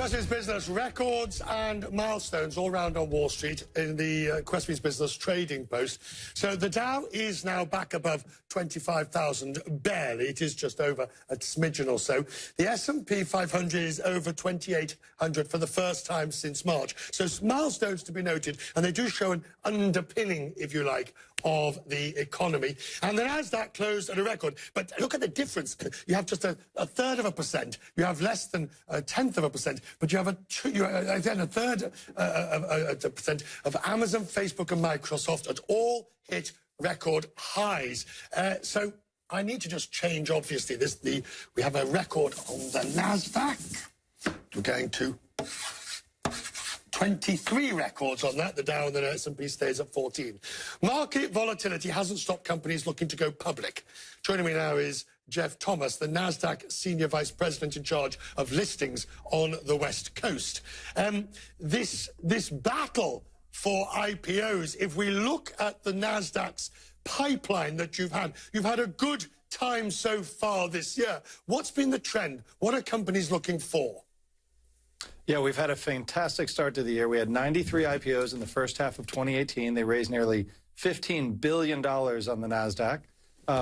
Crosby's Business, records and milestones all around on Wall Street in the Crosby's Business Trading Post. So the Dow is now back above 25,000 barely. It is just over a smidgen or so. The S&P 500 is over 2,800 for the first time since March. So milestones to be noted, and they do show an underpinning, if you like, of the economy. And the NASDAQ closed at a record. But look at the difference. You have just a third of a percent. You have less than a tenth of a percent. But you have then a third of a percent of Amazon, Facebook, and Microsoft at all hit record highs. So I need to just change, obviously, we have a record on the NASDAQ. We're going to 23 records on that. The Dow and the S&P stays at 14. Market volatility hasn't stopped companies looking to go public. Joining me now is Jeff Thomas, the NASDAQ Senior Vice President in charge of listings on the West Coast. This battle for IPOs, if we look at the NASDAQ's pipeline that you've had a good time so far this year. What's been the trend? What are companies looking for? Yeah, we've had a fantastic start to the year. We had 93 IPOs in the first half of 2018. They raised nearly $15 billion on the NASDAQ.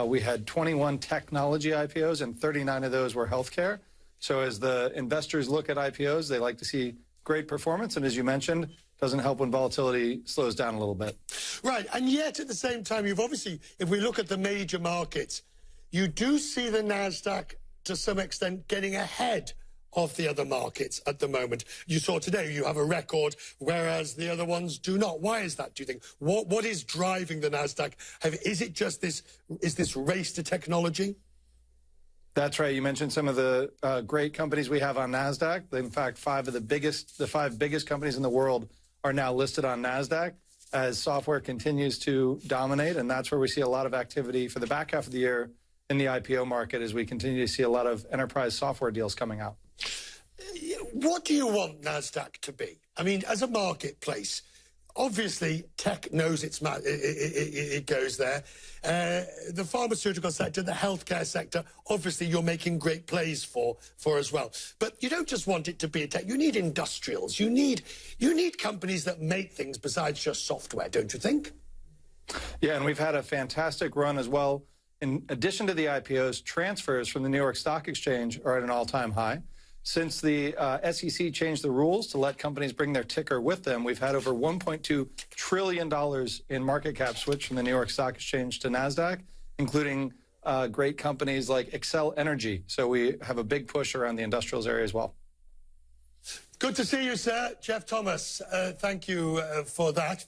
We had 21 technology IPOs, and 39 of those were healthcare. So as the investors look at IPOs, they like to see great performance. And as you mentioned, doesn't help when volatility slows down a little bit. Right. And yet at the same time, you've obviously, if we look at the major markets, you do see the NASDAQ to some extent getting ahead of the other markets at the moment. You saw today you have a record, whereas the other ones do not. Why is that, do you think? What is driving the NASDAQ? Is it just this race to technology? That's right. You mentioned some of the great companies we have on NASDAQ. In fact, the five biggest companies in the world are now listed on NASDAQ as software continues to dominate. And that's where we see a lot of activity for the back half of the year in the IPO market as we continue to see a lot of enterprise software deals coming out. What do you want NASDAQ to be? I mean, as a marketplace, obviously tech knows it goes there. The pharmaceutical sector, the healthcare sector, obviously you're making great plays for as well. But you don't just want it to be a tech. You need industrials. You need companies that make things besides just software, don't you think? Yeah, and we've had a fantastic run as well. In addition to the IPOs, transfers from the New York Stock Exchange are at an all-time high. Since the SEC changed the rules to let companies bring their ticker with them, we've had over $1.2 trillion in market cap switch from the New York Stock Exchange to NASDAQ, including great companies like Xcel Energy. So we have a big push around the industrials area as well. Good to see you, sir. Jeff Thomas, thank you for that.